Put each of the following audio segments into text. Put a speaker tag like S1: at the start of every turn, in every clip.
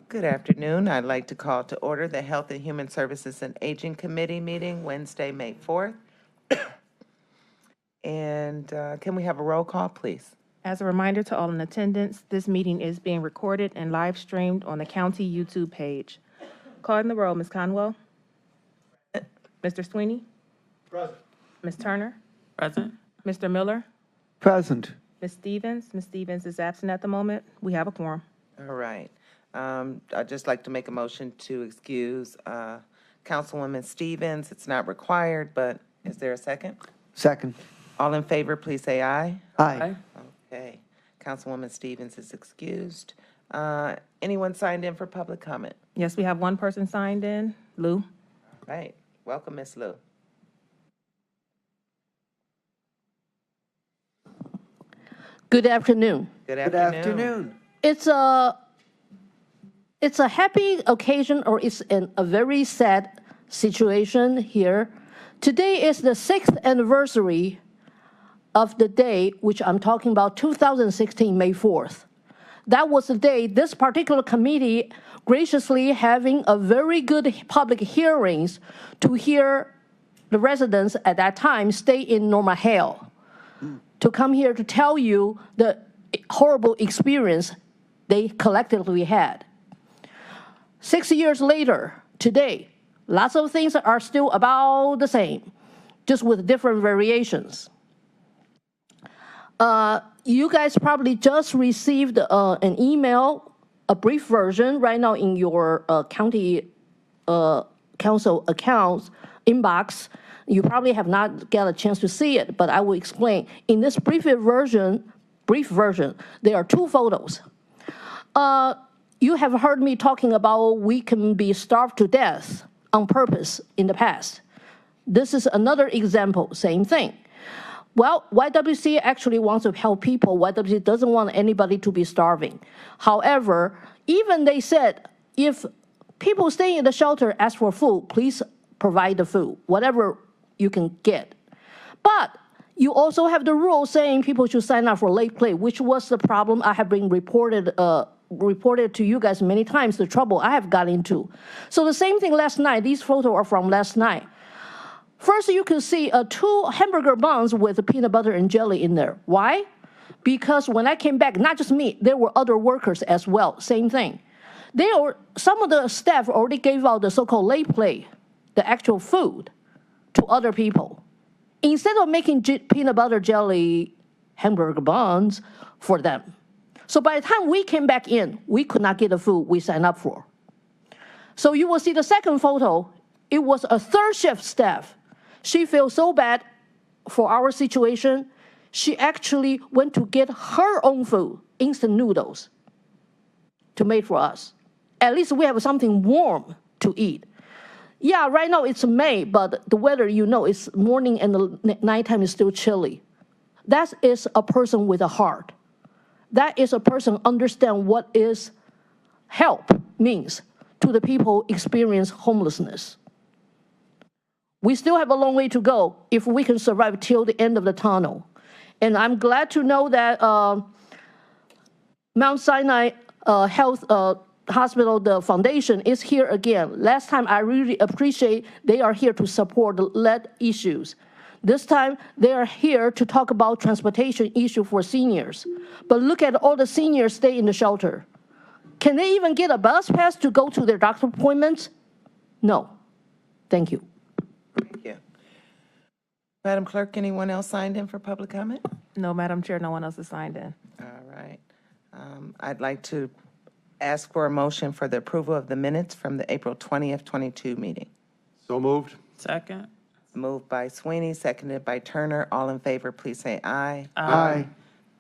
S1: Good afternoon. I'd like to call to order the Health and Human Services and Aging Committee meeting Wednesday, May 4th. And can we have a roll call, please?
S2: As a reminder to all in attendance, this meeting is being recorded and live streamed on the county YouTube page. Calling the roll, Ms. Conwell. Mr. Sweeney.
S3: Present.
S2: Ms. Turner.
S4: Present.
S2: Mr. Miller.
S3: Present.
S2: Ms. Stevens. Ms. Stevens is absent at the moment. We have a quorum.
S1: All right. I'd just like to make a motion to excuse Councilwoman Stevens. It's not required, but is there a second?
S3: Second.
S1: All in favor, please say aye.
S3: Aye.
S1: Okay. Councilwoman Stevens is excused. Anyone signed in for public comment?
S2: Yes, we have one person signed in. Lou.
S1: All right. Welcome, Ms. Lou.
S5: Good afternoon.
S1: Good
S3: Good
S1: afternoon.
S3: afternoon.
S5: It's a happy occasion, or it's a very sad situation here. Today is the 6th anniversary of the day, which I'm talking about, 2016, May 4th. That was the day this particular committee graciously having a very good public hearings to hear the residents at that time stay in Norma Hale, to come here to tell you the horrible experience they collectively had. 6 years later, today, lots of things are still about the same, just with different variations. You guys probably just received an email, a brief version, right now in your county council accounts inbox. You probably have not got a chance to see it, but I will explain. In this brief version, there are two photos. You have heard me talking about we can be starved to death on purpose in the past. This is another example, same thing. Well, YWC actually wants to help people. YWC doesn't want anybody to be starving. However, even they said, if people staying in the shelter ask for food, please provide the food, whatever you can get. But you also have the rule saying people should sign up for late play, which was the problem I have been reported to you guys many times, the trouble I have got into. So the same thing last night. These photos are from last night. First, you can see 2 hamburger buns with peanut butter and jelly in there. Why? Because when I came back, not just me, there were other workers as well, same thing. Some of the staff already gave out the so-called late play, the actual food, to other people. Instead of making peanut butter jelly hamburger buns for them. So by the time we came back in, we could not get the food we signed up for. So you will see the second photo. It was a third shift staff. She feels so bad for our situation, she actually went to get her own food, instant noodles, to make for us. At least we have something warm to eat. Yeah, right now it's May, but the weather, it's morning and the nighttime is still chilly. That is a person with a heart. That is a person understand what is help means to the people experience homelessness. We still have a long way to go if we can survive till the end of the tunnel. And I'm glad to know that Mount Sinai Health Hospital, the foundation, is here again. Last time, I really appreciate they are here to support the lead issues. This time, they are here to talk about transportation issue for seniors. But look at all the seniors stay in the shelter. Can they even get a bus pass to go to their doctor appointments? No. Thank you.
S1: Thank you. Madam Clerk, anyone else signed in for public comment?
S2: No, Madam Chair, no one else is signed in.
S1: All right. I'd like to ask for a motion for the approval of the minutes from the April 20th, 22 meeting.
S3: So moved.
S4: Second.
S1: Moved by Sweeney, seconded by Turner. All in favor, please say aye.
S3: Aye.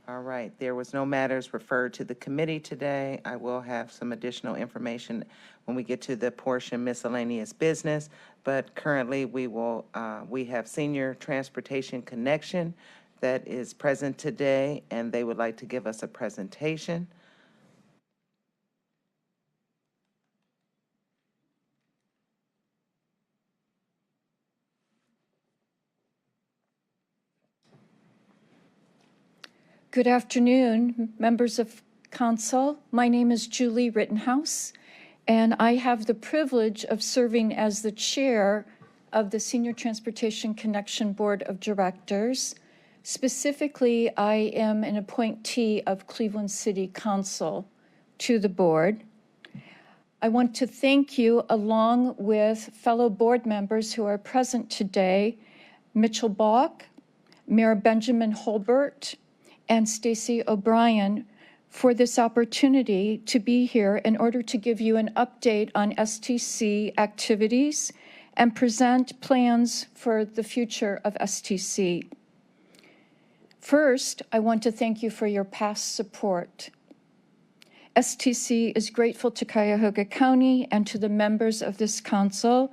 S1: All right. There was no matters referred to the committee today. I will have some additional information when we get to the portion miscellaneous business. But currently, we have Senior Transportation Connection that is present today, and they would like to give us a presentation.
S6: Good afternoon, members of council. My name is Julie Rittenhouse,
S4: and I have the privilege of serving as the chair of the Senior Transportation Connection Board of Directors. Specifically, I am an appointee of Cleveland City Council to the board. I want to thank you, along with fellow board members who are present today, Mitchell Balk, Mayor Benjamin Holbert, and Stacy O'Brien, for this opportunity to be here in order to give you an update on STC activities and present plans for the future of STC. First, I want to thank you for your past support. STC is grateful to Cuyahoga County and to the members of this council.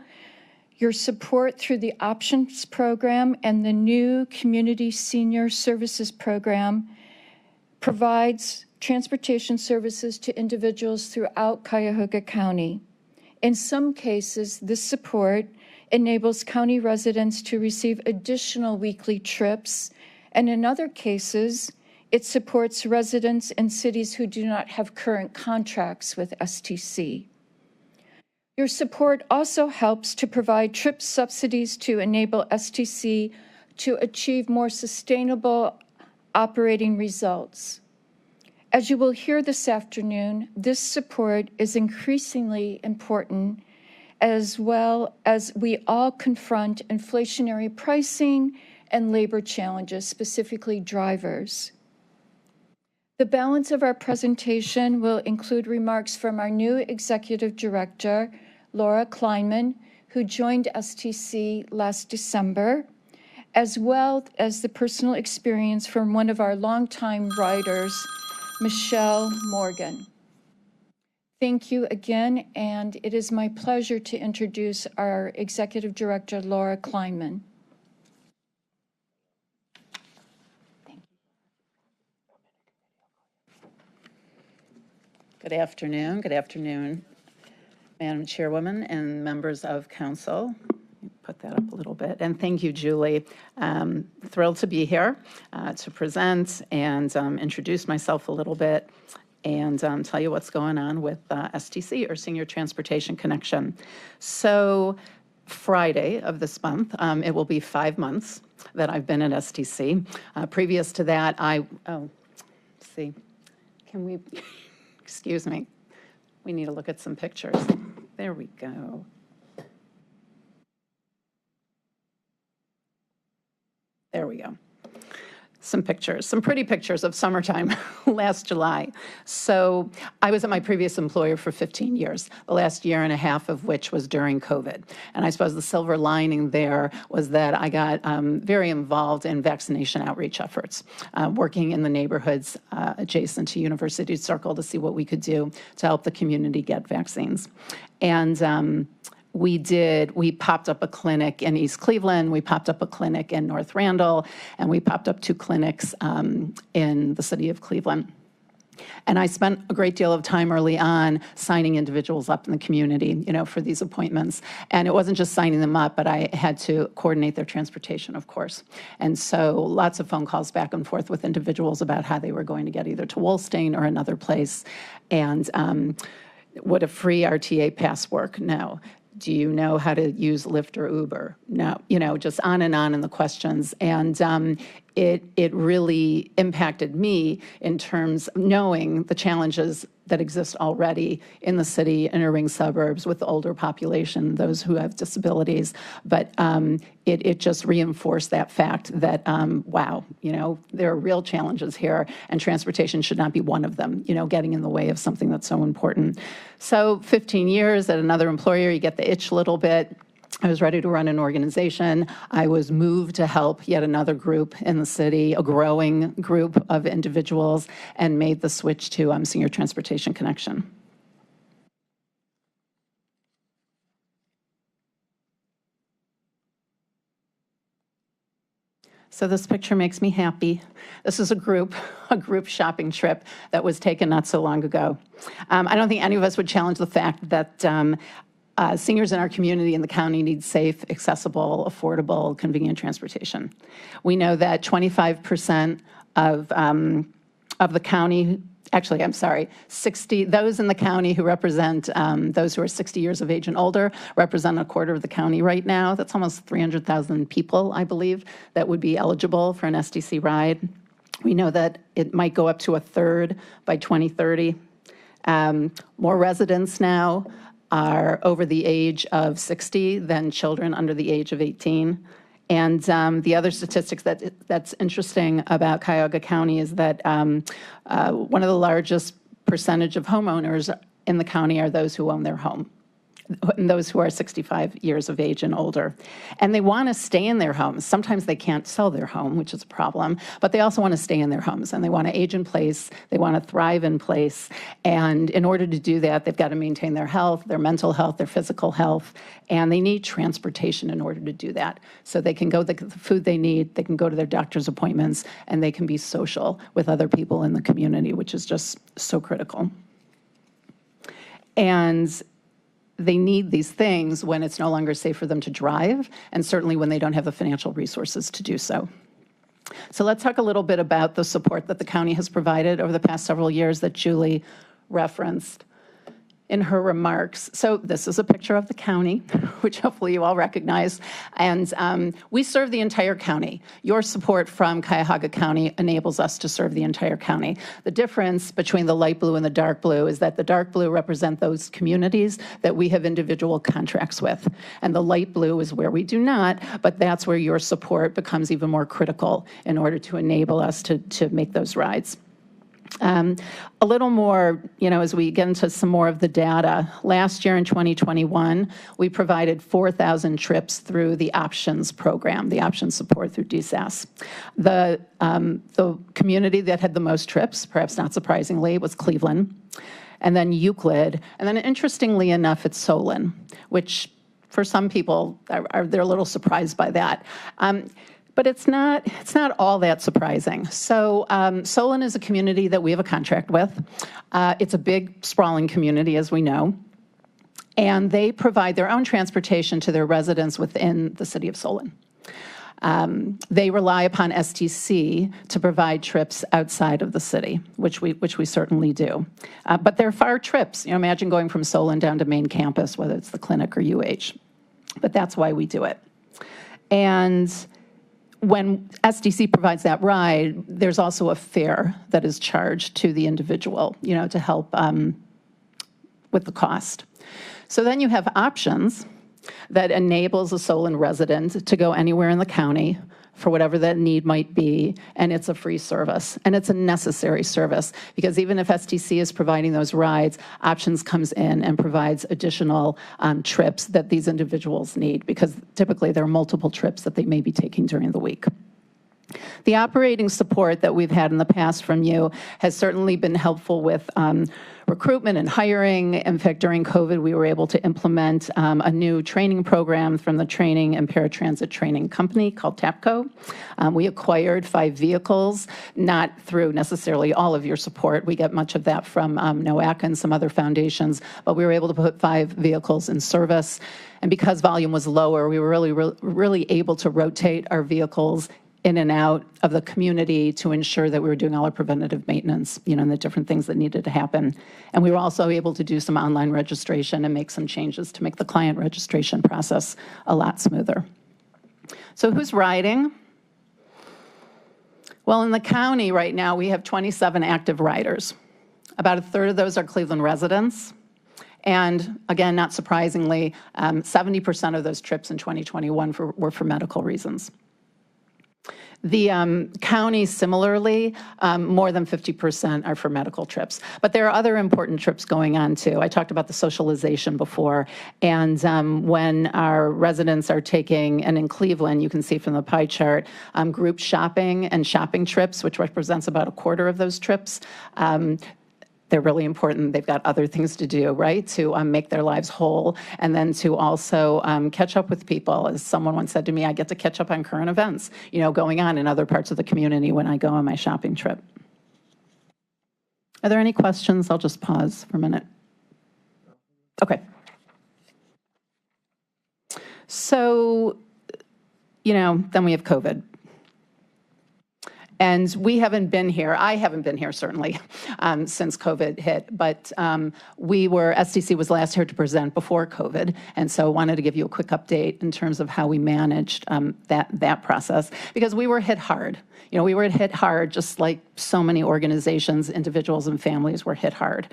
S4: Your support through the Options Program and the new Community Senior Services Program provides transportation services to individuals throughout Cuyahoga County. In some cases, this support enables county residents to receive additional weekly trips, and in other cases, it supports residents in cities who do not have current contracts with STC. Your support also helps to provide trip subsidies to enable STC to achieve more sustainable operating results. As you will hear this afternoon, this support is increasingly important as well as we all confront inflationary pricing and labor challenges, specifically drivers. The balance of our presentation will include remarks from our new Executive Director, Laura Kleinman, who joined STC last December, as well as the personal experience from one of our longtime writers, Michelle Morgan. Thank you again, and it is my pleasure to introduce our Executive Director, Laura Kleinman.
S6: Good afternoon. Good afternoon, Madam Chairwoman and members of Council. Put that up a little bit. And thank you, Julie. Thrilled to be here to present and introduce myself a little bit and tell you what's going on with STC, or Senior Transportation Connection. So Friday of this month, it will be 5 months that I've been at STC. Previous to that, let's see, can we, excuse me, we need to look at some pictures. There we go. There we go. Some pictures, some pretty pictures of summertime last July. So I was at my previous employer for 15 years, the last year and a half of which was during COVID. And I suppose the silver lining there was that I got very involved in vaccination outreach efforts, working in the neighborhoods adjacent to University Circle to see what we could do to help the community get vaccines. And we popped up a clinic in East Cleveland, we popped up a clinic in North Randall, and we popped up 2 clinics in the city of Cleveland. And I spent a great deal of time early on signing individuals up in the community, for these appointments. And it wasn't just signing them up, but I had to coordinate their transportation, of course. And so lots of phone calls back and forth with individuals about how they were going to get either to Wolstein or another place. And would a free RTA pass work? No. Do you know how to use Lyft or Uber? No, just on and on in the questions. And it really impacted me in terms of knowing the challenges that exist already in the city, inner ring suburbs with the older population, those who have disabilities. But it just reinforced that fact that, wow, there are real challenges here, and transportation should not be one of them, getting in the way of something that's so important. So 15 years at another employer, you get the itch a little bit. I was ready to run an organization. I was moved to help yet another group in the city, a growing group of individuals, and made the switch to Senior Transportation Connection. So this picture makes me happy. This is a group shopping trip that was taken not so long ago. I don't think any of us would challenge the fact that seniors in our community and the county need safe, accessible, affordable, convenient transportation. We know that 25% of of the county, actually, I'm sorry, 60, those in the county who represent those who are 60 years of age and older represent a quarter of the county right now. That's almost 300,000 people, I believe, that would be eligible for an SDC ride. We know that it might go up to a third by 2030. More residents now are over the age of 60 than children under the age of 18. And the other statistics that's interesting about Cuyahoga County is that one of the largest percentage of homeowners in the county are those who own their home, and those who are 65 years of age and older. And they want to stay in their homes. Sometimes they can't sell their home, which is a problem, but they also want to stay in their homes, and they want to age in place, they want to thrive in place. And in order to do that, they've got to maintain their health, their mental health, their physical health, and they need transportation in order to do that. So they can go get the food they need, they can go to their doctor's appointments, and they can be social with other people in the community, which is just so critical. And they need these things when it's no longer safe for them to drive, and certainly when they don't have the financial resources to do so. So let's talk a little bit about the support that the county has provided over the past several years that Julie referenced in her remarks. So this is a picture of the county, which hopefully you all recognize, and we serve the entire county. Your support from Cuyahoga County enables us to serve the entire county. The difference between the light blue and the dark blue is that the dark blue represent those communities that we have individual contracts with, and the light blue is where we do not, but that's where your support becomes even more critical in order to enable us to make those rides. A little more, as we get into some more of the data, last year in 2021, we provided 4,000 trips through the options program, the options support through DSAS. The community that had the most trips, perhaps not surprisingly, was Cleveland, and then Euclid, and then interestingly enough, it's Solon, which for some people, they're a little surprised by that. But it's not all that surprising. So Solon is a community that we have a contract with. It's a big, sprawling community, as we know. And they provide their own transportation to their residents within the city of Solon. They rely upon STC to provide trips outside of the city, which we certainly do. But they're far trips. Imagine going from Solon down to main campus, whether it's the clinic or UH. But that's why we do it. And when SDC provides that ride, there's also a fare that is charged to the individual, to help with the cost. So then you have options that enables a Solon resident to go anywhere in the county for whatever that need might be, and it's a free service, and it's a necessary service, because even if STC is providing those rides, Options comes in and provides additional trips that these individuals need, because typically there are multiple trips that they may be taking during the week. The operating support that we've had in the past from you has certainly been helpful with recruitment and hiring. In fact, during COVID, we were able to implement a new training program from the training and paratransit training company called TAPCO. We acquired 5 vehicles, not through necessarily all of your support. We get much of that from NOAC and some other foundations, but we were able to put 5 vehicles in service. And because volume was lower, we were really able to rotate our vehicles in and out of the community to ensure that we were doing all our preventative maintenance, and the different things that needed to happen. And we were also able to do some online registration and make some changes to make the client registration process a lot smoother. So who's riding? Well, in the county right now, we have 27 active riders. About a third of those are Cleveland residents. And again, not surprisingly, 70% of those trips in 2021 were for medical reasons. The county, similarly, more than 50% are for medical trips. But there are other important trips going on, too. I talked about the socialization before. And when our residents are taking, and in Cleveland, you can see from the pie chart, group shopping and shopping trips, which represents about a quarter of those trips. They're really important. They've got other things to do, right, to make their lives whole, and then to also catch up with people. As someone once said to me, I get to catch up on current events, going on in other parts of the community when I go on my shopping trip. Are there any questions? I'll just pause for a minute. Okay. So, then we have COVID. And we haven't been here, I haven't been here certainly, since COVID hit, but STC was last here to present before COVID, and so wanted to give you a quick update in terms of how we managed that process, because we were hit hard. You know, we were hit hard just like so many organizations, individuals, and families were hit hard.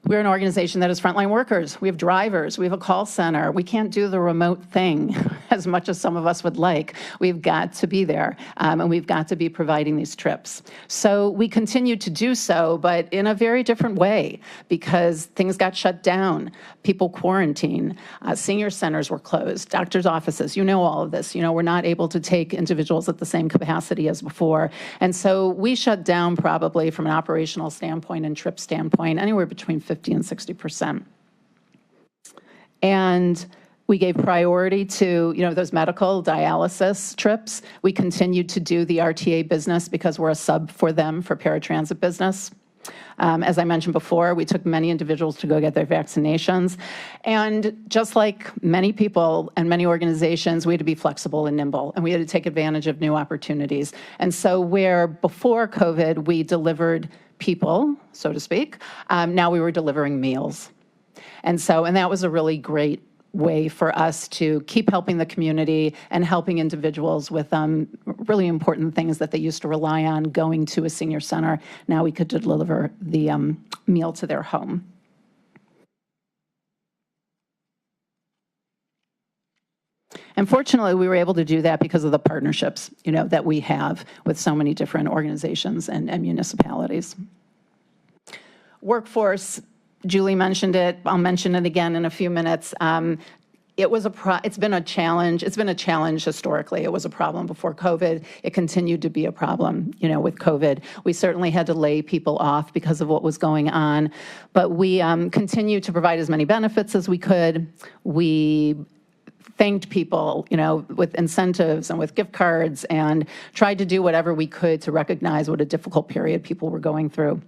S6: We're an organization that has frontline workers. We have drivers. We have a call center. We can't do the remote thing as much as some of us would like. We've got to be there, and we've got to be providing these trips. So we continue to do so, but in a very different way, because things got shut down. People quarantined. Senior centers were closed. Doctors' offices. You know all of this. You know, we're not able to take individuals at the same capacity as before. And so we shut down probably from an operational standpoint and trip standpoint anywhere between 50 and 60%. And we gave priority to, those medical dialysis trips. We continued to do the RTA business because we're a sub for them for paratransit business. As I mentioned before, we took many individuals to go get their vaccinations. And just like many people and many organizations, we had to be flexible and nimble, and we had to take advantage of new opportunities. And so where before COVID we delivered people, so to speak, now we were delivering meals. And that was a really great way for us to keep helping the community and helping individuals with really important things that they used to rely on going to a senior center. Now we could deliver the meal to their home. And fortunately, we were able to do that because of the partnerships, that we have with so many different organizations and municipalities. Workforce, Julie mentioned it. I'll mention it again in a few minutes. It's been a challenge. It's been a challenge historically. It was a problem before COVID. It continued to be a problem, with COVID. We certainly had to lay people off because of what was going on, but we continued to provide as many benefits as we could. We thanked people, with incentives and with gift cards, and tried to do whatever we could to recognize what a difficult period people were going through.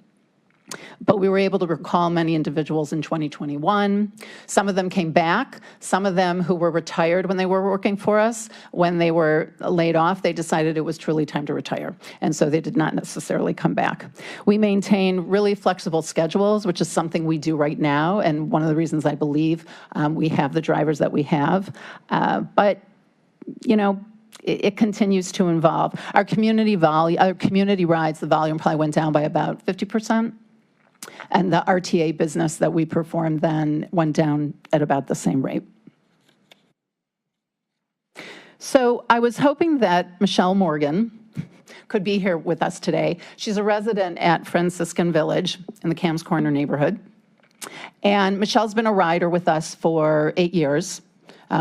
S6: But we were able to recall many individuals in 2021. Some of them came back. Some of them who were retired when they were working for us, when they were laid off, they decided it was truly time to retire. And so they did not necessarily come back. We maintain really flexible schedules, which is something we do right now. And one of the reasons I believe we have the drivers that we have. But it continues to evolve. Our community rides, the volume probably went down by about 50%. And the RTA business that we performed then went down at about the same rate. So I was hoping that Michelle Morgan could be here with us today. She's a resident at Franciscan Village in the Cam's Corner neighborhood. And Michelle's been a rider with us for 8 years.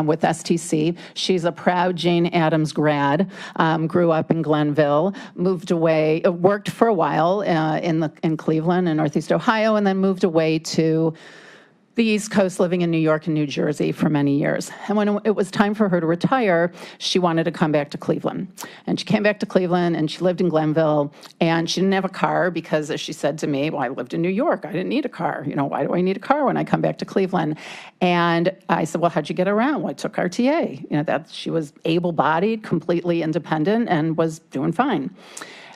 S6: With STC. She's a proud Jane Addams grad, grew up in Glenville, moved away, worked for a while in Cleveland and Northeast Ohio, and then moved away to the East Coast, living in New York and New Jersey for many years. And when it was time for her to retire, she wanted to come back to Cleveland. And she came back to Cleveland, and she lived in Glenville, and she didn't have a car because, as she said to me, well, I lived in New York. I didn't need a car. Why do I need a car when I come back to Cleveland? And I said, well, how'd you get around? Well, I took RTA. She was able-bodied, completely independent, and was doing fine.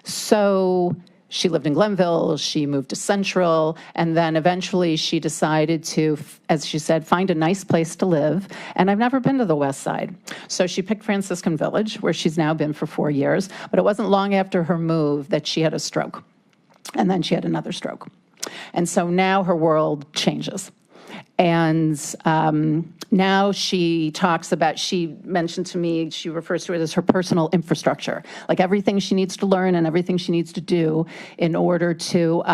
S6: So she lived in Glenville, she moved to Central, and then eventually she decided to, as she said, find a nice place to live. And I've never been to the West Side. So she picked Franciscan Village, where she's now been for 4 years. But it wasn't long after her move that she had a stroke. And then she had another stroke. And so now her world changes. And now she mentioned to me, she refers to it as her personal infrastructure, like everything she needs to learn and everything she needs to do in order to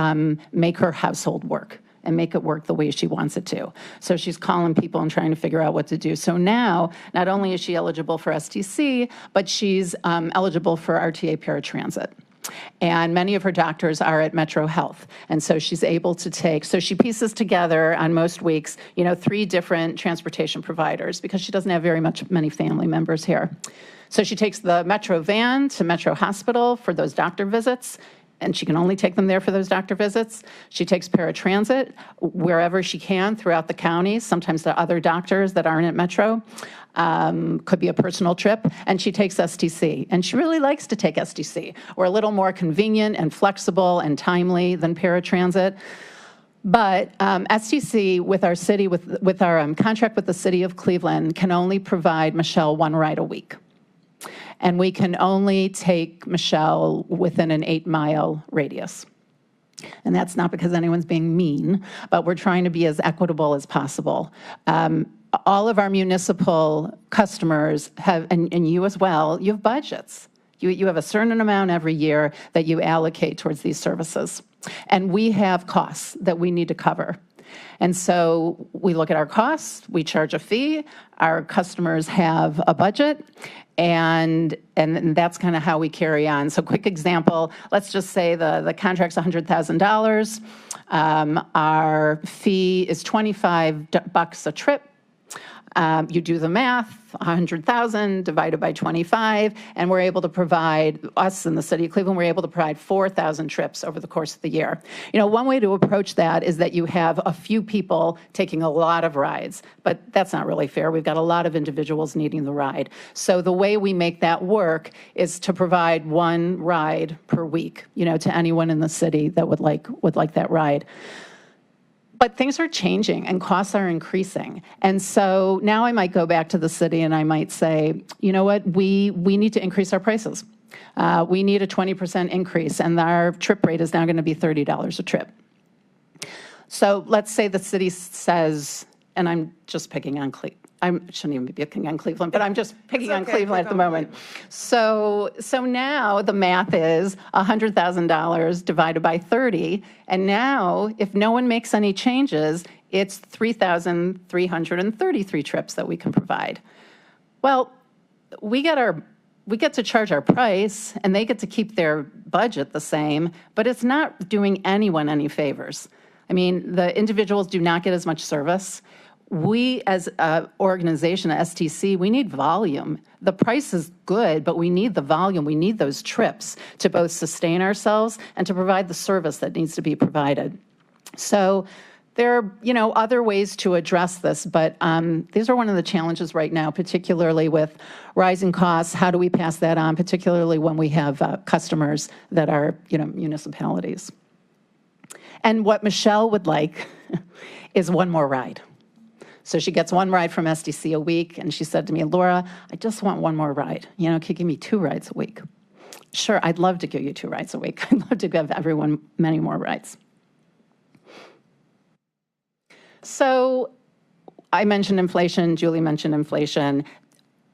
S6: make her household work and make it work the way she wants it to. So she's calling people and trying to figure out what to do. So now, not only is she eligible for STC, but she's eligible for RTA paratransit. And many of her doctors are at Metro Health. And so she's able to so she pieces together on most weeks, 3 different transportation providers because she doesn't have many family members here. So she takes the Metro van to Metro Hospital for those doctor visits. and she can only take them there for those doctor visits. She takes paratransit wherever she can throughout the county. Sometimes there are other doctors that aren't at Metro. Could be a personal trip, and she takes STC. And she really likes to take STC. We're a little more convenient and flexible and timely than paratransit. But STC, with our city, with our contract with the city of Cleveland, can only provide Michelle one ride a week. And we can only take Michelle within an 8-mile radius. And that's not because anyone's being mean, but we're trying to be as equitable as possible. All of our municipal customers have, and you as well, you have budgets. You have a certain amount every year that you allocate towards these services. And we have costs that we need to cover. And so we look at our costs, we charge a fee, our customers have a budget, and that's kind of how we carry on. So quick example, let's just say the contract's $100,000. Our fee is $25 a trip. You do the math, 100,000 divided by 25, and we're able to provide, us in the city of Cleveland, we're able to provide 4,000 trips over the course of the year. You know, one way to approach that is that you have a few people taking a lot of rides, but that's not really fair. We've got a lot of individuals needing the ride. So the way we make that work is to provide one ride per week, you know, to anyone in the city that would like that ride. But things are changing and costs are increasing. And so now I might go back to the city and I might say, you know what, we need to increase our prices. We need a 20% increase, and our trip rate is now going to be $30 a trip. So let's say the city says, and I'm just picking on Cleveland. I shouldn't even be picking on Cleveland, but I'm just picking on Cleveland at the moment. So now the math is $100,000 divided by 30, and now if no one makes any changes, it's 3,333 trips that we can provide. Well, we get to charge our price, and they get to keep their budget the same, but it's not doing anyone any favors. I mean, the individuals do not get as much service. We, as an organization, STC, we need volume. The price is good, but we need the volume. We need those trips to both sustain ourselves and to provide the service that needs to be provided. So there are, you know, other ways to address this, but these are one of the challenges right now, particularly with rising costs. How do we pass that on, particularly when we have customers that are, you know, municipalities? And what Michelle would like is one more ride. So she gets one ride from SDC a week, and she said to me, Laura, I just want one more ride. You know, can you give me 2 rides a week? Sure, I'd love to give you 2 rides a week. I'd love to give everyone many more rides. So I mentioned inflation, Julie mentioned inflation.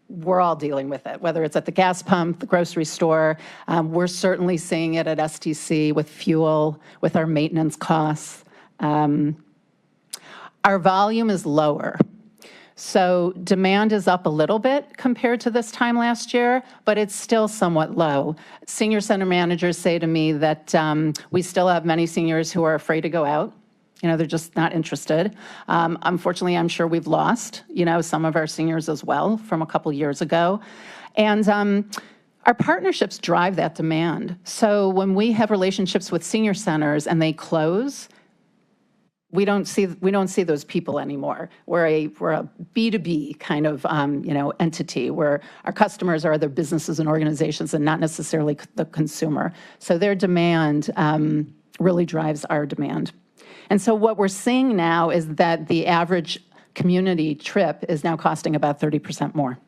S6: We're all dealing with it, whether it's at the gas pump, the grocery store. We're certainly seeing it at STC with fuel, with our maintenance costs. Our volume is lower. So demand is up a little bit compared to this time last year, but it's still somewhat low. Senior center managers say to me that we still have many seniors who are afraid to go out. You know, they're just not interested. Unfortunately, I'm sure we've lost, you know, some of our seniors as well from a couple years ago. And our partnerships drive that demand. So when we have relationships with senior centers and they close, we don't see those people anymore. We're a B2B kind of you know, entity where our customers are other businesses and organizations and not necessarily the consumer. So their demand really drives our demand. And so what we're seeing now is that the average community trip is now costing about 30% more.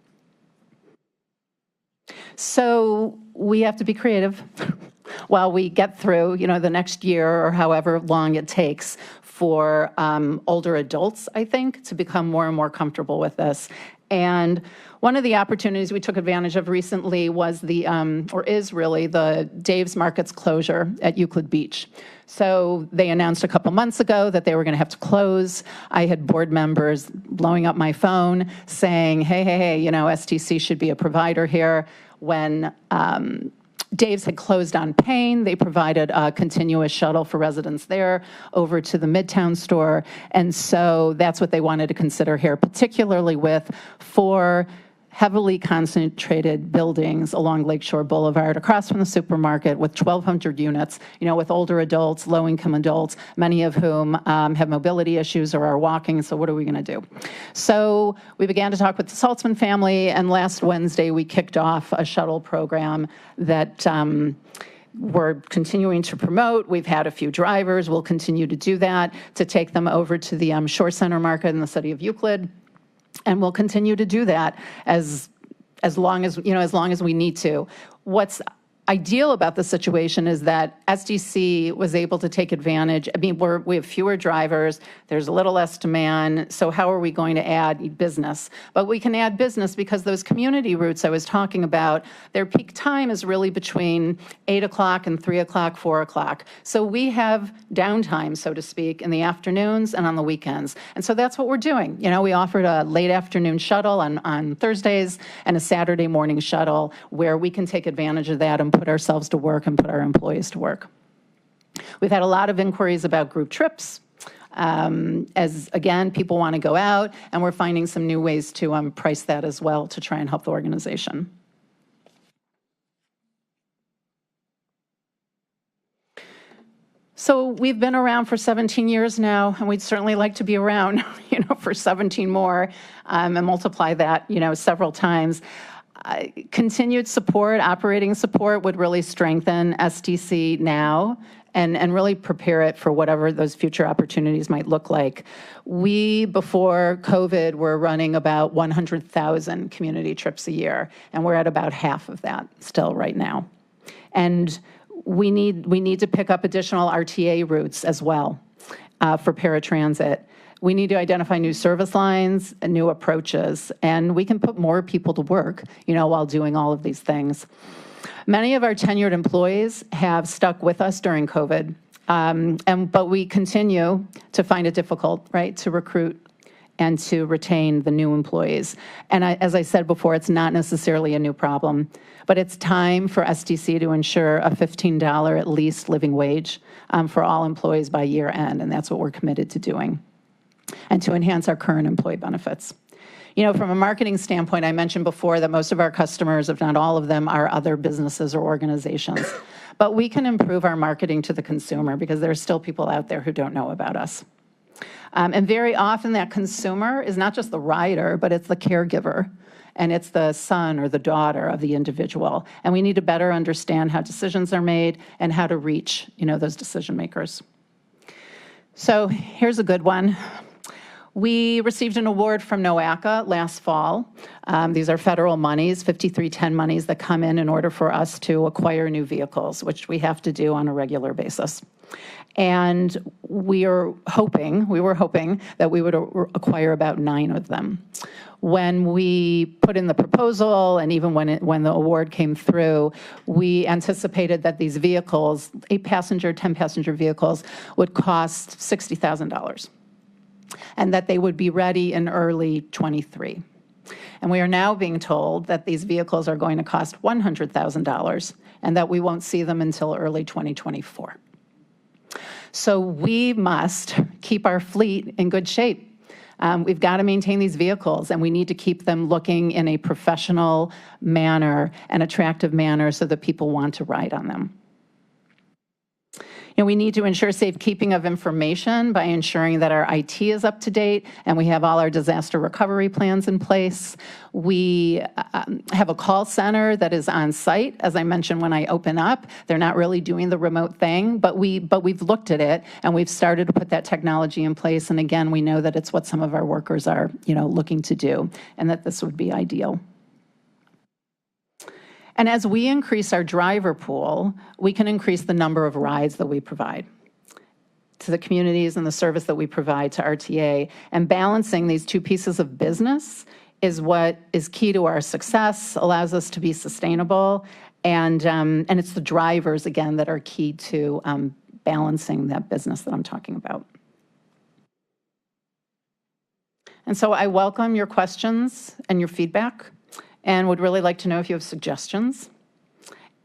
S6: So we have to be creative while we get through, you know, the next year or however long it takes for older adults, I think, to become more and more comfortable with this. And one of the opportunities we took advantage of recently was is really the Dave's Market's closure at Euclid Beach. So they announced a couple months ago that they were going to have to close. I had board members blowing up my phone saying, hey, you know, STC should be a provider here. When Dave's had closed on Payne, they provided a continuous shuttle for residents there over to the Midtown store. And so that's what they wanted to consider here, particularly with 4 heavily concentrated buildings along Lakeshore Boulevard, across from the supermarket, with 1,200 units, with older adults, low-income adults, many of whom have mobility issues or are walking. So what are we going to do? So we began to talk with the Saltzman family, and last Wednesday we kicked off a shuttle program that we're continuing to promote. We've had a few drivers. We'll continue to do that, to take them over to the Shore Center Market in the city of Euclid. And we'll continue to do that as long as we need to. What's ideal about the situation is that SDC was able to take advantage. I mean, we have fewer drivers, there's a little less demand, so how are we going to add business? But we can add business because those community routes I was talking about, their peak time is really between 8 o'clock and 3 o'clock, 4 o'clock. So we have downtime, so to speak, in the afternoons and on the weekends. And so that's what we're doing. We offered a late afternoon shuttle on Thursdays and a Saturday morning shuttle where we can take advantage of that and put ourselves to work and put our employees to work. We've had a lot of inquiries about group trips, as again, people want to go out, and we're finding some new ways to price that as well to try and help the organization. So we've been around for 17 years now, and we'd certainly like to be around, for 17 more, and multiply that, several times. Continued support, operating support would really strengthen SDC now and really prepare it for whatever those future opportunities might look like. We, before COVID, were running about 100,000 community trips a year, and we're at about half of that still right now. And we need to pick up additional RTA routes as well for paratransit. We need to identify new service lines and new approaches, and we can put more people to work, while doing all of these things. Many of our tenured employees have stuck with us during COVID, but we continue to find it difficult, right, to recruit and to retain the new employees. And as I said before, it's not necessarily a new problem, but it's time for SDC to ensure a $15 at least living wage for all employees by year end, and that's what we're committed to doing, and to enhance our current employee benefits. From a marketing standpoint, I mentioned before that most of our customers, if not all of them, are other businesses or organizations. But we can improve our marketing to the consumer because there are still people out there who don't know about us. And very often that consumer is not just the rider, but it's the caregiver, and it's the son or the daughter of the individual. And we need to better understand how decisions are made and how to reach, those decision makers. So here's a good one. We received an award from NOACA last fall. These are federal monies, 5310 monies that come in order for us to acquire new vehicles, which we have to do on a regular basis. And we were hoping that we would acquire about 9 of them. When we put in the proposal, and even when the award came through, we anticipated that these vehicles, 8-passenger, 10-passenger vehicles, would cost $60,000, and that they would be ready in early '23. And we are now being told that these vehicles are going to cost $100,000, and that we won't see them until early 2024. So we must keep our fleet in good shape. We've got to maintain these vehicles, and we need to keep them looking in a professional manner, an attractive manner, so that people want to ride on them. We need to ensure safekeeping of information by ensuring that our IT is up to date and we have all our disaster recovery plans in place. We have a call center that is on site. As I mentioned when I open up, they're not really doing the remote thing, but we've looked at it and we've started to put that technology in place. And again, we know that it's what some of our workers are, looking to do, and that this would be ideal. And as we increase our driver pool, we can increase the number of rides that we provide to the communities and the service that we provide to RTA. And balancing these two pieces of business is what is key to our success, allows us to be sustainable, and it's the drivers, again, that are key to balancing that business that I'm talking about. And so I welcome your questions and your feedback, and would really like to know if you have suggestions.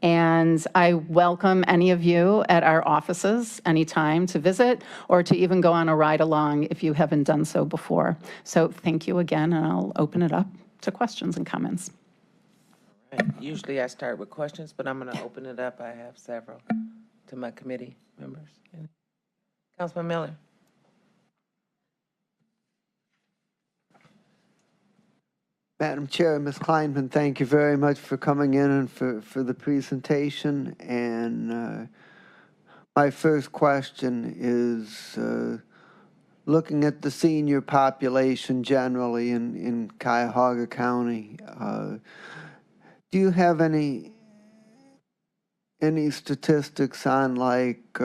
S6: And I welcome any of you at our offices anytime to visit or to even go on a ride along if you haven't done so before. So thank you again, and I'll open it up to questions and comments.
S1: Right. Usually I start with questions, but I'm going to open it up. I have several to my committee members. Councilman Miller.
S3: Madam Chair, Ms. Kleinman, thank you very much for coming in and for the presentation. And my first question is, looking at the senior population generally in Cuyahoga County, do you have any statistics on like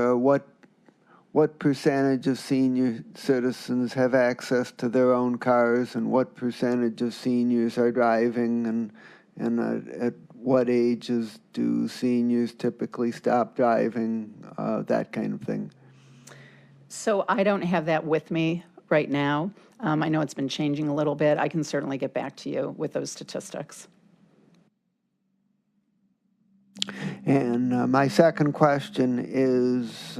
S3: what percentage of senior citizens have access to their own cars, and what percentage of seniors are driving, and at what ages do seniors typically stop driving, that kind of thing?
S6: So I don't have that with me right now. I know it's been changing a little bit. I can certainly get back to you with those statistics.
S3: And my second question is,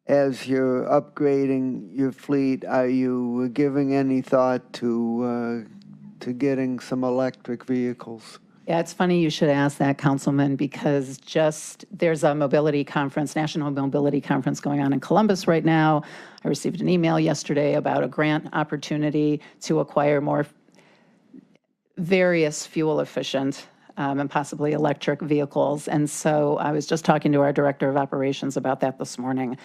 S3: as you're upgrading your fleet, are you giving any thought to getting some electric vehicles?
S6: Yeah, it's funny you should ask that, Councilman, because there's a mobility conference, National Mobility Conference going on in Columbus right now. I received an email yesterday about a grant opportunity to acquire more various fuel-efficient and possibly electric vehicles. And so I was just talking to our Director of Operations about that this morning.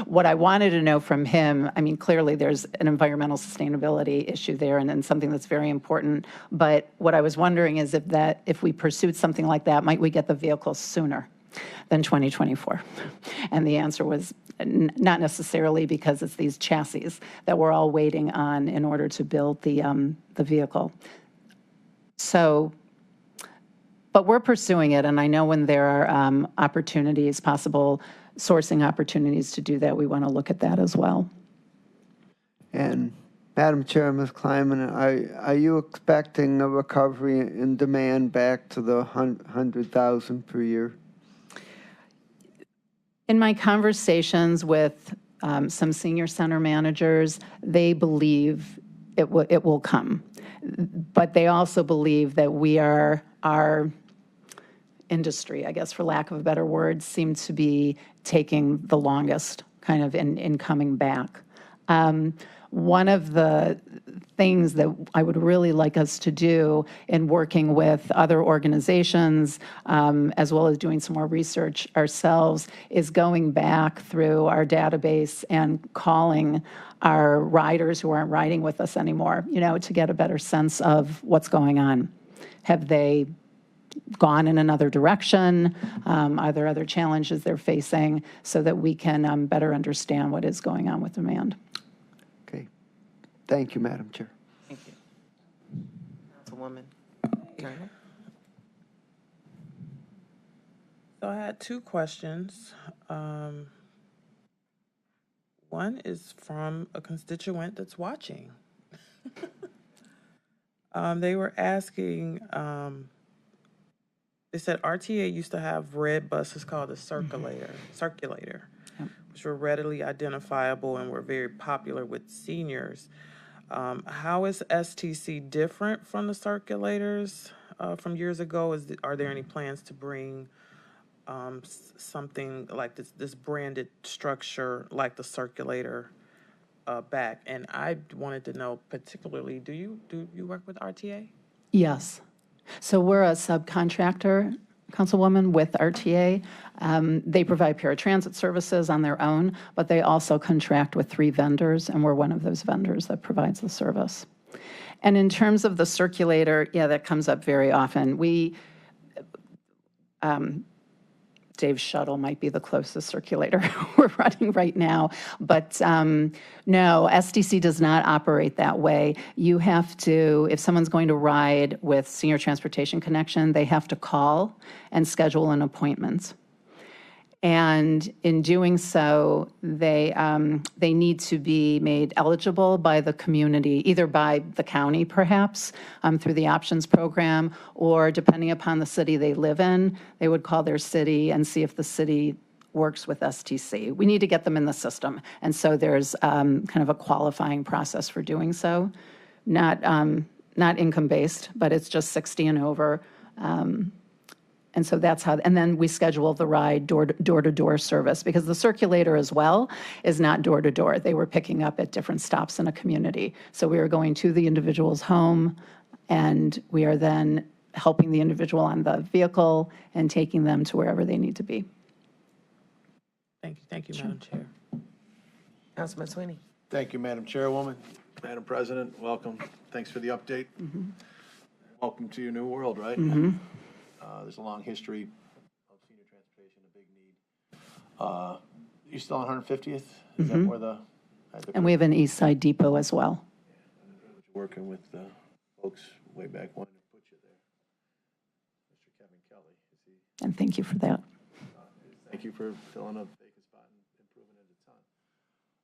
S6: What I wanted to know from him, I mean, clearly there's an environmental sustainability issue there and something that's very important. But what I was wondering is if we pursued something like that, might we get the vehicles sooner than 2024? And the answer was not necessarily, because it's these chassis that we're all waiting on in order to build the vehicle. So, but we're pursuing it, and I know when there are opportunities, possible sourcing opportunities to do that, we want to look at that as well.
S3: And Madam Chair, Ms. Kleinman, are you expecting a recovery in demand back to the 100,000 per year?
S6: In my conversations with some senior center managers, they believe it will come. But they also believe that our industry, I guess for lack of a better word, seems to be taking the longest kind of in coming back. One of the things that I would really like us to do in working with other organizations, as well as doing some more research ourselves, is going back through our database and calling our riders who aren't riding with us anymore, to get a better sense of what's going on. Have they gone in another direction? Are there other challenges they're facing, so that we can better understand what is going on with demand?
S3: Okay. Thank you, Madam Chair.
S1: Thank you. Councilwoman Turner.
S7: So I had two questions. One is from a constituent that's watching. They were asking, they said RTA used to have red buses called the circulator, which were readily identifiable and were very popular with seniors. How is STC different from the circulators from years ago? Are there any plans to bring something like this branded structure like the circulator back? And I wanted to know particularly, do you work with RTA?
S6: Yes. So we're a subcontractor, Councilwoman, with RTA. They provide paratransit services on their own, but they also contract with 3 vendors, and we're one of those vendors that provides the service. And in terms of the circulator, yeah, that comes up very often. Dave's shuttle might be the closest circulator we're running right now. But no, SDC does not operate that way. You have to, if someone's going to ride with Senior Transportation Connection, they have to call and schedule an appointment. And in doing so, they need to be made eligible by the community, either by the county perhaps, through the options program, or depending upon the city they live in, they would call their city and see if the city works with STC. We need to get them in the system. And so there's kind of a qualifying process for doing so. not income-based, but it's just 60 and over. And so that's how, and then we schedule the ride door-to-door service, because the circulator as well is not door-to-door. They were picking up at different stops in a community. So we are going to the individual's home, and we are then helping the individual on the vehicle and taking them to wherever they need to be.
S7: Thank you, Madam Chair.
S1: Councilman Sweeney.
S8: Thank you, Madam Chairwoman. Madam President, welcome. Thanks for the update. Welcome to your new world, right? There's a long history of senior transportation, a big need. You still on 150th? Is that where the?
S6: And we have an East Side Depot as well.
S8: Working with the folks way back when to put you there. Mr. Kevin Kelly. Is he?
S6: And thank you for that.
S8: Thank you for filling a vacant spot and improving it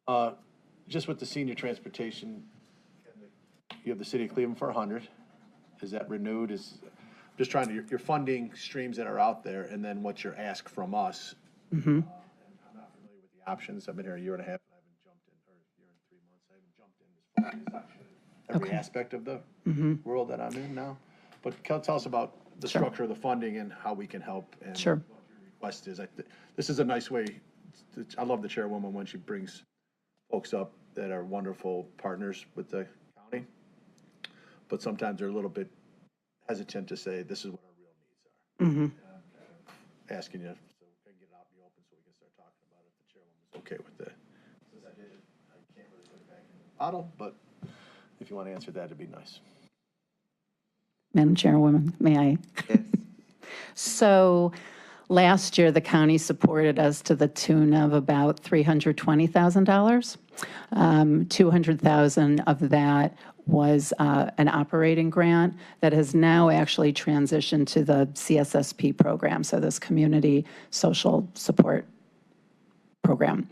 S8: a ton. Just with the senior transportation, you have the city of Cleveland for 100. Is that renewed? Just trying to, your funding streams that are out there, and then what you're asked from us. And I'm not familiar with the options. I've been here a year and a half, and I haven't jumped in, or a year and 3 months, I haven't jumped in as far as every aspect of the world that I'm in now. But tell us about the structure of the funding and how we can help. And what your request is. This is a nice way. I love the chairwoman when she brings folks up that are wonderful partners with the county, but sometimes they're a little bit hesitant to say, this is what our real needs are. Asking you so we can get it out in the open so we can start talking about it. The chairwoman's okay with it. Since I did it, I can't really put it back in the bottle, but if you want to answer that, it'd be nice.
S6: Madam Chairwoman, may I?
S1: Yes.
S6: So last year, the county supported us to the tune of about $320,000. $200,000 of that was an operating grant that has now actually transitioned to the CSSP program, so this Community Social Support Program.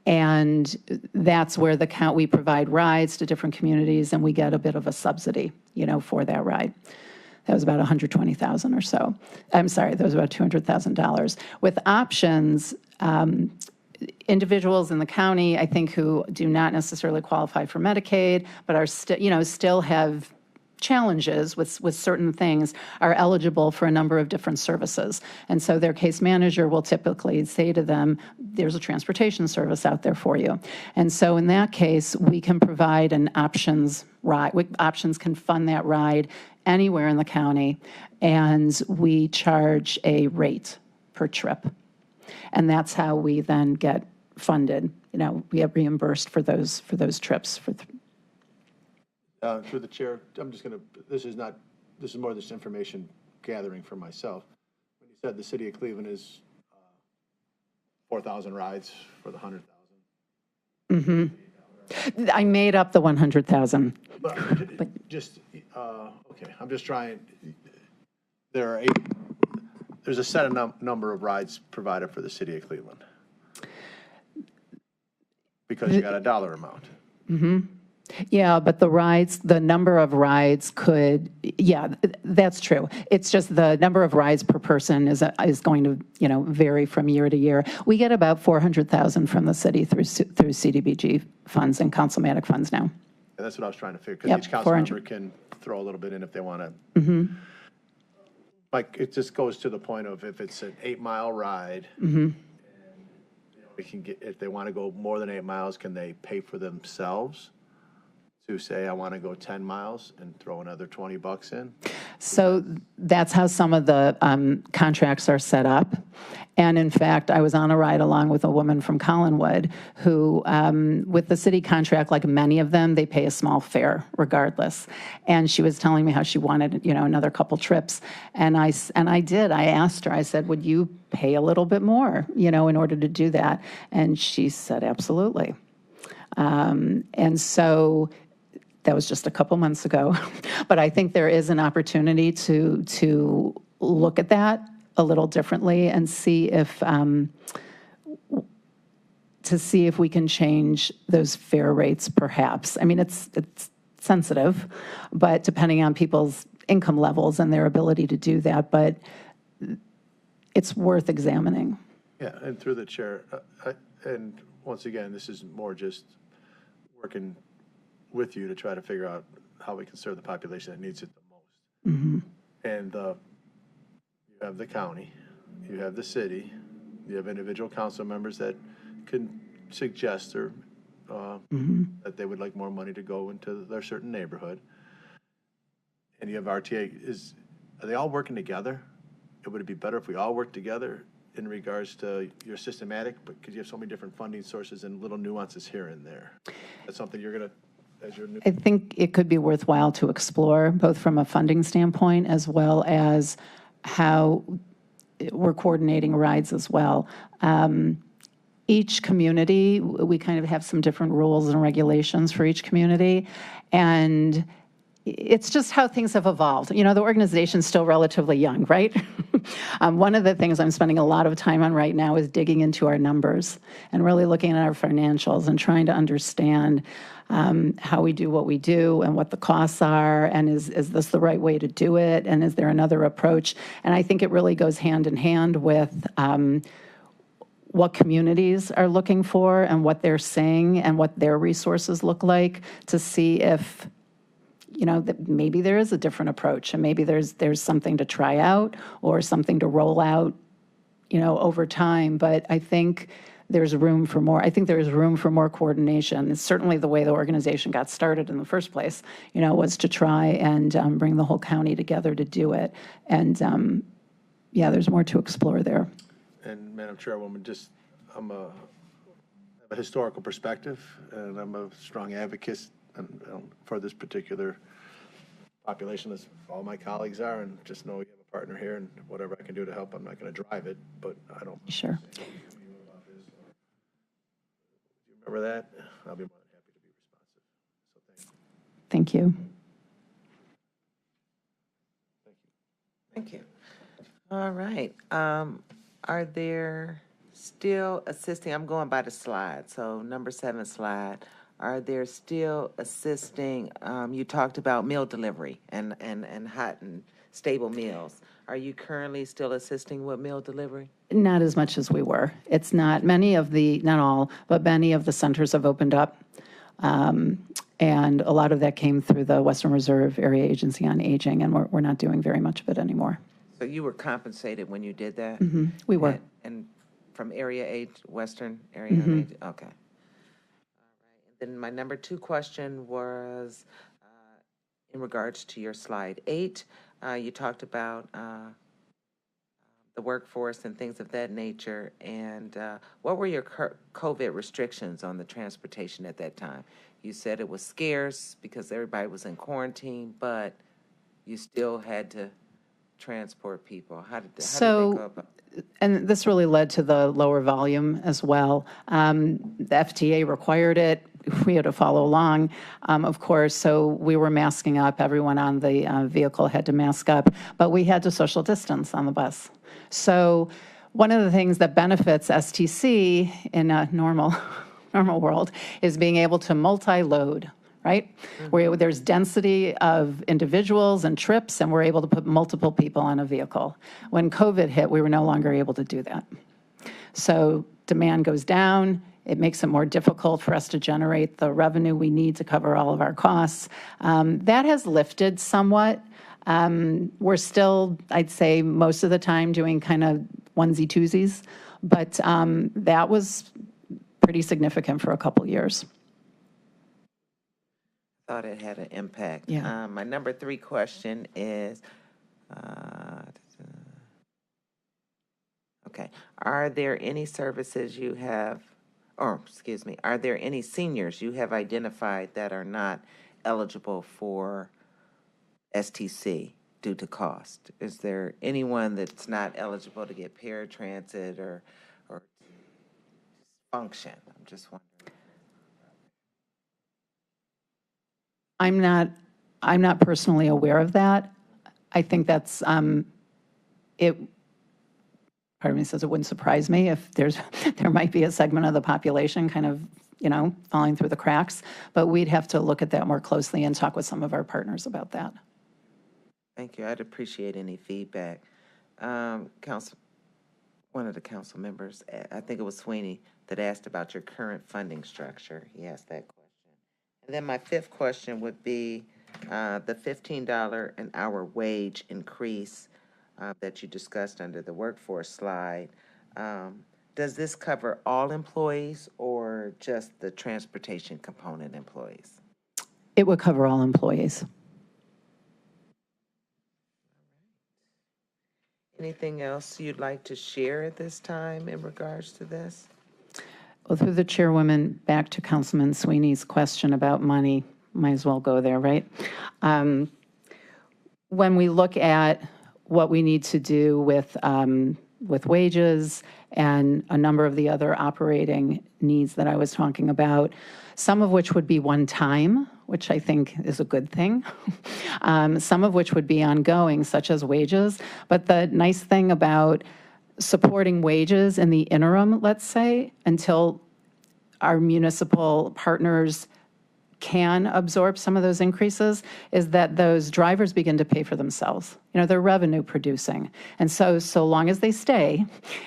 S6: And that's where we provide rides to different communities, and we get a bit of a subsidy, for that ride. That was about $120,000 or so. I'm sorry, that was about $200,000. With options, individuals in the county, I think, who do not necessarily qualify for Medicaid, but are still have challenges with certain things, are eligible for a number of different services. And so their case manager will typically say to them, there's a transportation service out there for you. And so in that case, we can provide an options ride. Options can fund that ride anywhere in the county, and we charge a rate per trip. And that's how we then get funded. We get reimbursed for those trips.
S8: Through the chair, I'm just going to, this is more this information gathering for myself. When you said the city of Cleveland is 4,000 rides for the 100,000.
S6: I made up the 100,000.
S8: But just, okay, I'm just trying, there's a set number of rides provided for the city of Cleveland. Because you got a dollar amount.
S6: Yeah, but the number of rides that's true. It's just the number of rides per person is going to, vary from year to year. We get about 400,000 from the city through CDBG funds and councilmatic funds now.
S8: And that's what I was trying to figure, because each council member can throw a little bit in if they want to. Like, it just goes to the point of if it's an 8-mile ride, and we can get, if they want to go more than 8 miles, can they pay for themselves? To say, I want to go 10 miles and throw another $20 in?
S6: So that's how some of the contracts are set up. And in fact, I was on a ride along with a woman from Collinwood who, with the city contract, like many of them, they pay a small fare regardless. And she was telling me how she wanted, another couple trips. And I did. I asked her, I said, would you pay a little bit more, in order to do that? And she said, absolutely. And so that was just a couple months ago. But I think there is an opportunity to look at that a little differently and see if we can change those fare rates, perhaps. I mean, it's sensitive, but depending on people's income levels and their ability to do that, but it's worth examining.
S8: Yeah, and through the chair, and once again, this is more just working with you to try to figure out how we can serve the population that needs it the most. And you have the county, you have the city, you have individual council members that can suggest or that they would like more money to go into their certain neighborhood. And you have RTA. Are they all working together? Would it be better if we all worked together in regards to your systematic, but because you have so many different funding sources and little nuances here and there? That's something you're going to, as your new.
S6: I think it could be worthwhile to explore, both from a funding standpoint as well as how we're coordinating rides as well. Each community, we kind of have some different rules and regulations for each community, and it's just how things have evolved. You know, the organization's still relatively young, right? One of the things I'm spending a lot of time on right now is digging into our numbers and really looking at our financials and trying to understand how we do what we do and what the costs are, and is this the right way to do it, and is there another approach? And I think it really goes hand in hand with what communities are looking for and what they're saying and what their resources look like, to see if, you know, that maybe there is a different approach, and maybe there's something to try out or something to roll out, you know, over time. But I think there's room for more. I think there is room for more coordination. It's certainly the way the organization got started in the first place, you know, was to try and bring the whole county together to do it. And yeah, there's more to explore there.
S8: And Madam Chairwoman, I'm a historical perspective, and I'm a strong advocate for this particular population, as all my colleagues are, and just know you have a partner here, and whatever I can do to help, I'm not going to drive it, but I don't.
S6: Sure.
S8: Do you remember that? I'll be more than happy to be responsive. So
S6: Thank you.
S1: Thank you. All right. Are there still assisting, I'm going by the slide, so number 7 slide. Are there still assisting, you talked about meal delivery and hot and stable meals. Are you currently still assisting with meal delivery?
S6: Not as much as we were. It's not, not all, but many of the centers have opened up. And a lot of that came through the Western Reserve Area Agency on Aging, and we're not doing very much of it anymore.
S1: So you were compensated when you did that?
S6: We were.
S1: And from Area Age, Western Area on Aging? Okay. All right. And then my number 2 question was in regards to your slide 8. You talked about the workforce and things of that nature. And what were your COVID restrictions on the transportation at that time? You said it was scarce because everybody was in quarantine, but you still had to transport people. How did they go about?
S6: And this really led to the lower volume as well. The FTA required it. We had to follow along, of course, so we were masking up. Everyone on the vehicle had to mask up, but we had to social distance on the bus. So one of the things that benefits STC in a normal world is being able to multi-load, right? Where there's density of individuals and trips, and we're able to put multiple people on a vehicle. When COVID hit, we were no longer able to do that. So demand goes down. It makes it more difficult for us to generate the revenue we need to cover all of our costs. That has lifted somewhat. We're still, I'd say, most of the time doing kind of onesie-twosies, but that was pretty significant for a couple years.
S1: Thought it had an impact.
S6: Yeah.
S1: My number 3 question is, okay, are there any services you have, are there any seniors you have identified that are not eligible for STC due to cost? Is there anyone that's not eligible to get paratransit or function? I'm just wondering.
S6: I'm not personally aware of that. I think that's it. Part of me says it wouldn't surprise me if there might be a segment of the population kind of, falling through the cracks, but we'd have to look at that more closely and talk with some of our partners about that.
S1: Thank you. I'd appreciate any feedback. One of the council members, I think it was Sweeney, that asked about your current funding structure. He asked that question. And then my 5th question would be, the $15 an hour wage increase that you discussed under the workforce slide, does this cover all employees or just the transportation component employees?
S6: It would cover all employees.
S1: Anything else you'd like to share at this time in regards to this?
S6: Well, through the chairwoman, back to Councilman Sweeney's question about money, might as well go there, right? When we look at what we need to do with wages and a number of the other operating needs that I was talking about, some of which would be one time, which I think is a good thing, some of which would be ongoing, such as wages. But the nice thing about supporting wages in the interim, let's say, until our municipal partners can absorb some of those increases, is that those drivers begin to pay for themselves. You know, they're revenue producing. And so long as they stay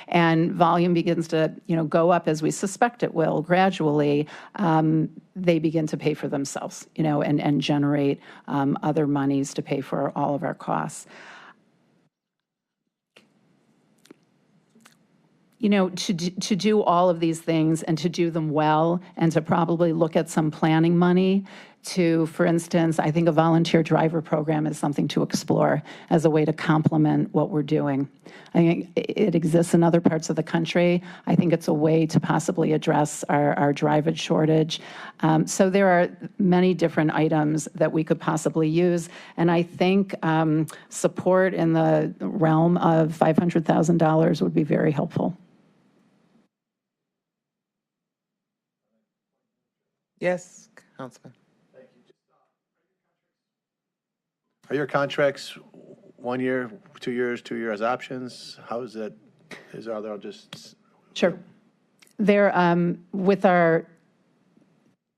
S6: and volume begins to, go up as we suspect it will gradually, they begin to pay for themselves, and generate other monies to pay for all of our costs. To do all of these things and to do them well and to probably look at some planning money to, for instance, I think a volunteer driver program is something to explore as a way to complement what we're doing. I think it exists in other parts of the country. I think it's a way to possibly address our driver shortage. So there are many different items that we could possibly use. And I think support in the realm of $500,000 would be very helpful.
S1: Yes, Councilman.
S8: Are your contracts 1 year, 2 years, 2 years options? How is that? Are they all just?
S6: Sure. They're, with our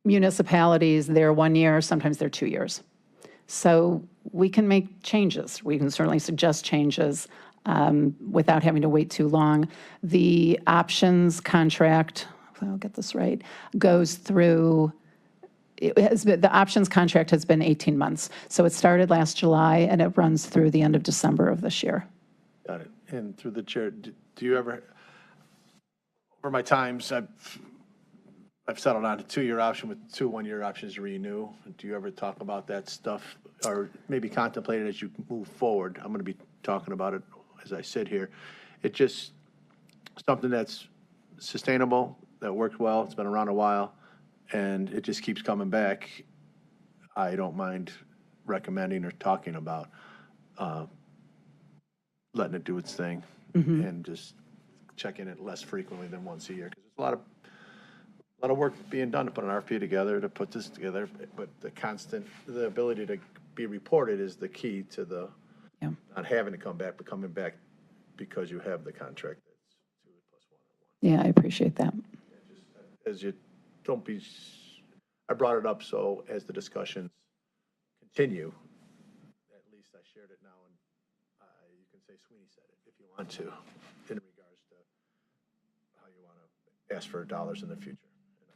S6: municipalities, they're 1 year, sometimes they're 2 years. So we can make changes. We can certainly suggest changes without having to wait too long. The options contract, if I'll get this right, goes through, the options contract has been 18 months. So it started last July and it runs through the end of December of this year.
S8: Got it. And through the chair, do you ever, over my times, I've settled on a 2-year option with 2 1-year options to renew. Do you ever talk about that stuff or maybe contemplate it as you move forward? I'm going to be talking about it as I sit here. It's just something that's sustainable, that worked well. It's been around a while, and it just keeps coming back. I don't mind recommending or talking about letting it do its thing and just checking it less frequently than once a year. Because there's a lot of work being done to put an RFP together, to put this together, but the ability to be reported is the key to the not having to come back, but coming back because you have the contract. That's 2 + 1
S6: Yeah, I appreciate that.
S8: As you don't be, I brought it up so as the discussions continue, at least I shared it now, and you can say Sweeney said it if you want to, in regards to how you want to ask for dollars in the future. And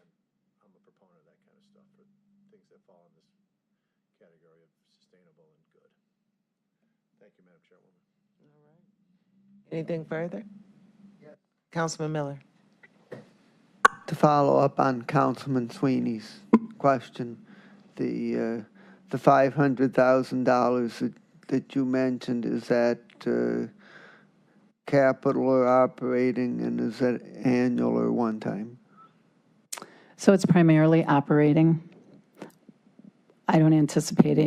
S8: I'm a proponent of that kind of stuff for things that fall in this category of sustainable and good. Thank you, Madam Chairwoman.
S1: All right. Anything further? Yes. Councilman Miller.
S3: To follow up on Councilman Sweeney's question, the $500,000 that you mentioned, is that capital or operating, and is that annual or one time?
S6: So it's primarily operating. I don't anticipate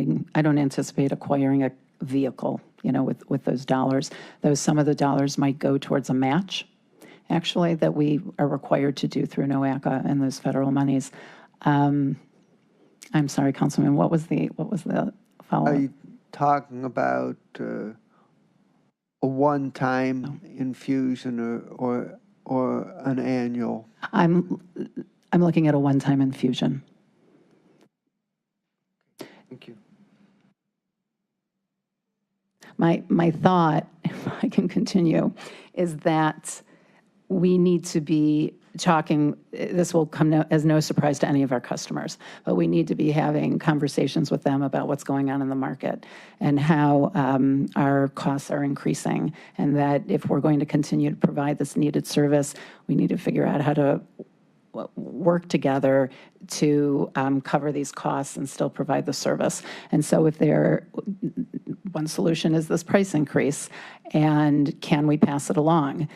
S6: acquiring a vehicle, with those dollars. Though some of the dollars might go towards a match, actually, that we are required to do through NOACA and those federal monies. I'm sorry, Councilman, what was the follow-up?
S3: Are you talking about a one-time infusion or an annual?
S6: I'm looking at a one-time infusion.
S3: Thank you.
S6: My thought, if I can continue, is that we need to be talking, this will come as no surprise to any of our customers, but we need to be having conversations with them about what's going on in the market and how our costs are increasing, and that if we're going to continue to provide this needed service, we need to figure out how to work together to cover these costs and still provide the service. And so if one solution is this price increase, and can we pass it along?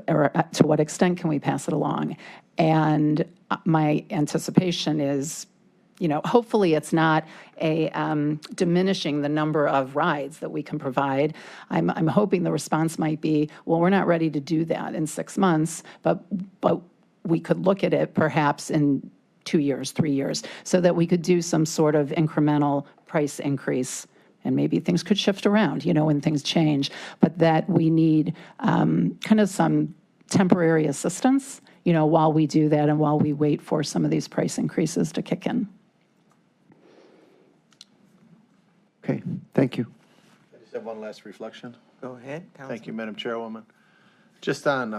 S6: Or to what extent can we pass it along? And my anticipation is, hopefully it's not a diminishing the number of rides that we can provide. I'm hoping the response might be, well, we're not ready to do that in 6 months, but we could look at it perhaps in 2 years, 3 years, so that we could do some sort of incremental price increase. And maybe things could shift around, when things change, but that we need kind of some temporary assistance, while we do that and while we wait for some of these price increases to kick in.
S3: Okay, thank you.
S8: I just have one last reflection.
S1: Go ahead, Councilman.
S8: Thank you, Madam Chairwoman. Just on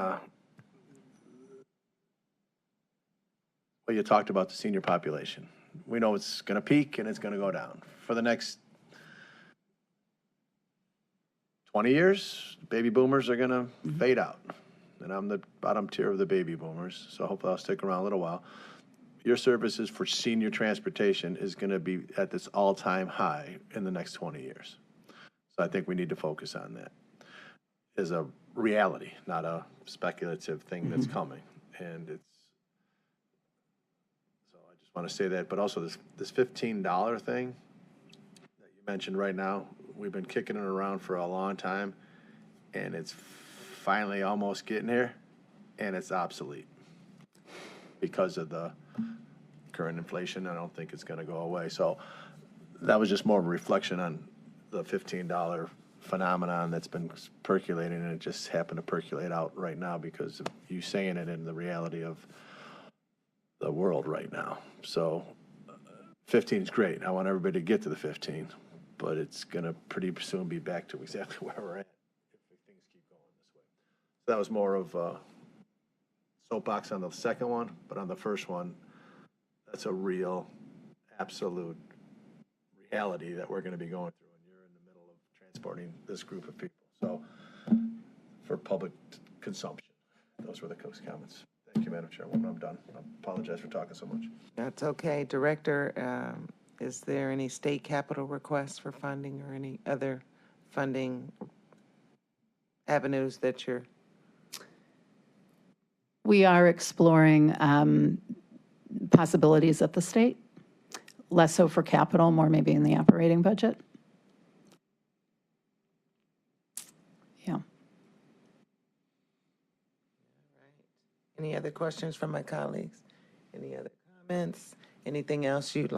S8: what you talked about, the senior population. We know it's going to peak and it's going to go down. For the next 20 years, baby boomers are going to fade out. And I'm the bottom tier of the baby boomers, so hopefully I'll stick around a little while. Your services for senior transportation is going to be at this all-time high in the next 20 years. So I think we need to focus on that as a reality, not a speculative thing that's coming. And so I just want to say that, but also this $15 thing that you mentioned right now, we've been kicking it around for a long time, and it's finally almost getting here, and it's obsolete because of the current inflation. I don't think it's going to go away. So that was just more of a reflection on the $15 phenomenon that's been percolating, and it just happened to percolate out right now because of you saying it in the reality of the world right now. So 15 is great. I want everybody to get to the 15. But it's going to pretty soon be back to exactly where we're at if things keep going this way. So that was more of a soapbox on the second one, but on the first one, that's a real, absolute reality that we're going to be going through, and you're in the middle of transporting this group of people. So for public consumption, those were the Cook's comments. Thank you, Madam Chairwoman. I'm done. I apologize for talking so much.
S1: That's okay. Director, is there any state capital requests for funding or any other funding avenues that you're?
S6: We are exploring possibilities at the state, less so for capital, more maybe in the operating budget. Yeah.
S1: Any other questions from my colleagues? Any other comments? Anything else your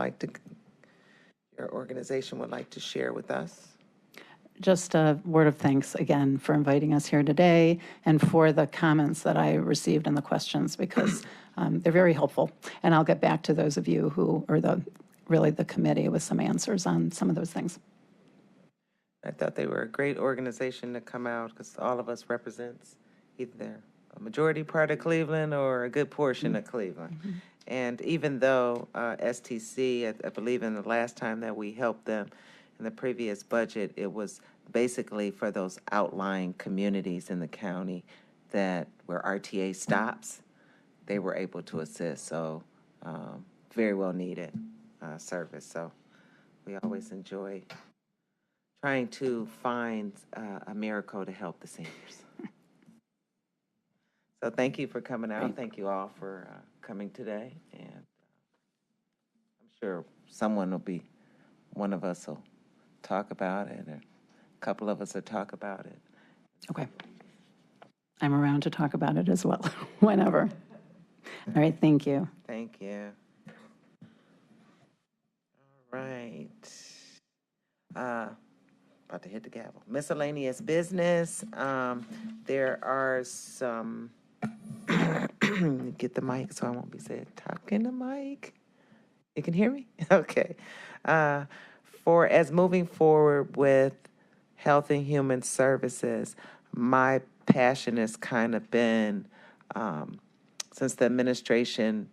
S1: organization would like to share with us?
S6: Just a word of thanks again for inviting us here today and for the comments that I received and the questions, because they're very helpful. And I'll get back to those of you who are really the committee with some answers on some of those things.
S1: I thought they were a great organization to come out because all of us represents either a majority part of Cleveland or a good portion of Cleveland. Mm-hmm. And even though STC, I believe in the last time that we helped them in the previous budget, it was basically for those outlying communities in the county that where RTA stops, they were able to assist. So very well needed service. So we always enjoy trying to find a miracle to help the seniors. So thank you for coming out. Thank you all for coming today. And I'm sure one of us will talk about it, or a couple of us will talk about it.
S6: Okay. I'm around to talk about it as well, whenever. All right, thank you.
S1: Thank you. All right. About to hit the gavel. Miscellaneous business. There are some, get the mic so I won't be saying, talk in the mic. You can hear me? Okay. As moving forward with Health and Human Services, my passion has kind of been since the administration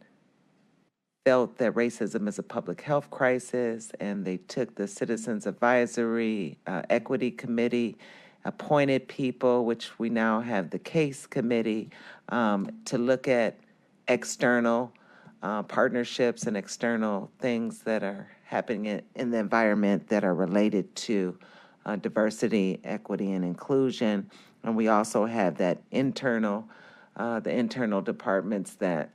S1: felt that racism is a public health crisis, and they took the Citizens Advisory Equity Committee, appointed people, which we now have the Case Committee, to look at external partnerships and external things that are happening in the environment that are related to diversity, equity, and inclusion. And we also have that the internal departments that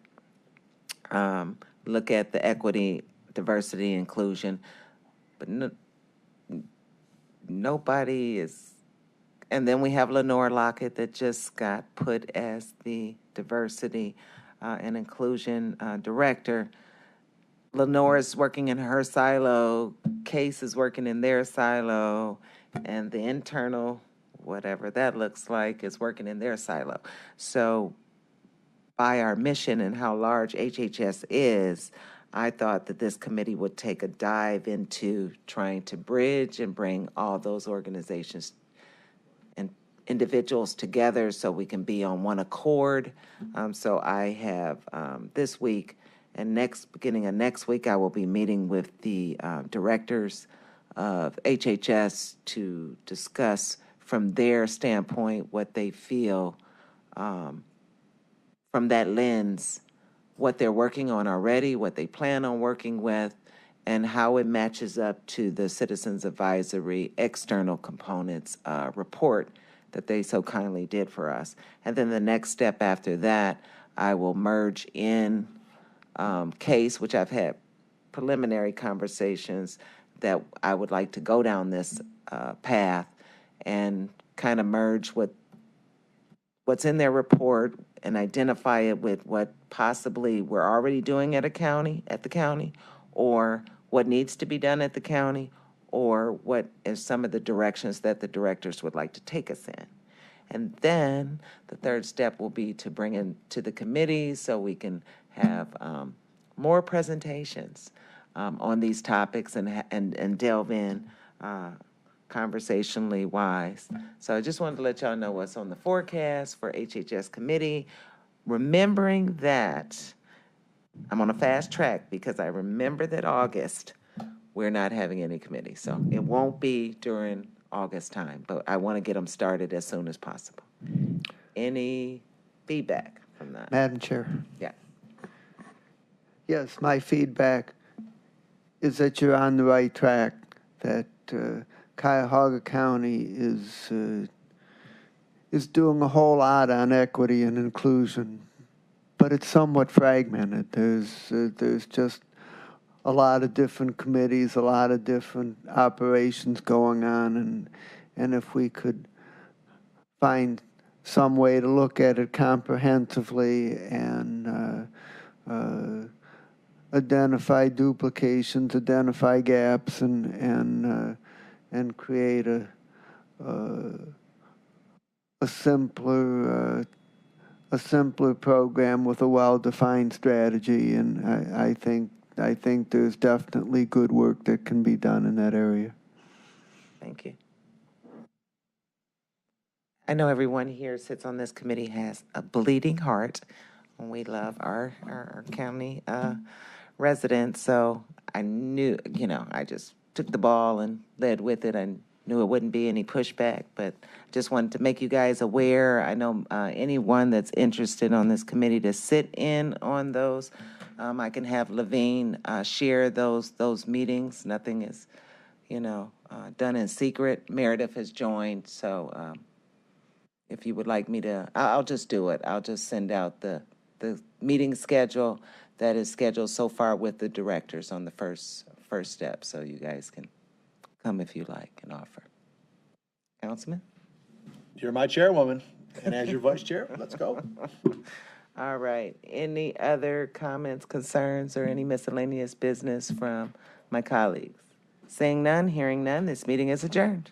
S1: look at the equity, diversity, inclusion, but nobody is. And then we have Lenore Lockett that just got put as the diversity and inclusion director. Lenore is working in her silo, Case is working in their silo, and the internal, whatever that looks like, is working in their silo. So by our mission and how large HHS is, I thought that this committee would take a dive into trying to bridge and bring all those organizations and individuals together so we can be on one accord. So I have this week and beginning of next week, I will be meeting with the directors of HHS to discuss from their standpoint what they feel from that lens, what they're working on already, what they plan on working with, and how it matches up to the Citizens Advisory external components report that they so kindly did for us. And then the next step after that, I will merge in Case, which I've had preliminary conversations that I would like to go down this path and kind of merge what's in their report and identify it with what possibly we're already doing at the county, or what needs to be done at the county, or what is some of the directions that the directors would like to take us in. And then the third step will be to bring in to the committee so we can have more presentations on these topics and delve in conversationally wise. So I just wanted to let y'all know what's on the forecast for HHS committee, remembering that I'm on a fast track because I remember that August, we're not having any committee. So it won't be during August time, but I want to get them started as soon as possible. Any feedback from that?
S3: Madam Chair.
S1: Yeah.
S3: Yes, my feedback is that you're on the right track, that Cuyahoga County is doing a whole lot on equity and inclusion, but it's somewhat fragmented. There's just a lot of different committees, a lot of different operations going on, and if we could find some way to look at it comprehensively and identify duplications, identify gaps, and create a simpler program with a well-defined strategy. And I think there's definitely good work that can be done in that area.
S1: Thank you. I know everyone here sits on this committee has a bleeding heart, and we love our county residents. So I knew, I just took the ball and led with it. I knew it wouldn't be any pushback, but just wanted to make you guys aware. I know anyone that's interested on this committee to sit in on those, I can have Levine share those meetings. Nothing is, done in secret. Meredith has joined, so if you would like me to, I'll just do it. I'll just send out the meeting schedule that is scheduled so far with the directors on the first step, so you guys can come if you like and offer. Councilman?
S8: You're my chairwoman, and as your vice chair, let's go.
S1: All right. Any other comments, concerns, or any miscellaneous business from my colleagues? Seeing none, hearing none, this meeting is adjourned.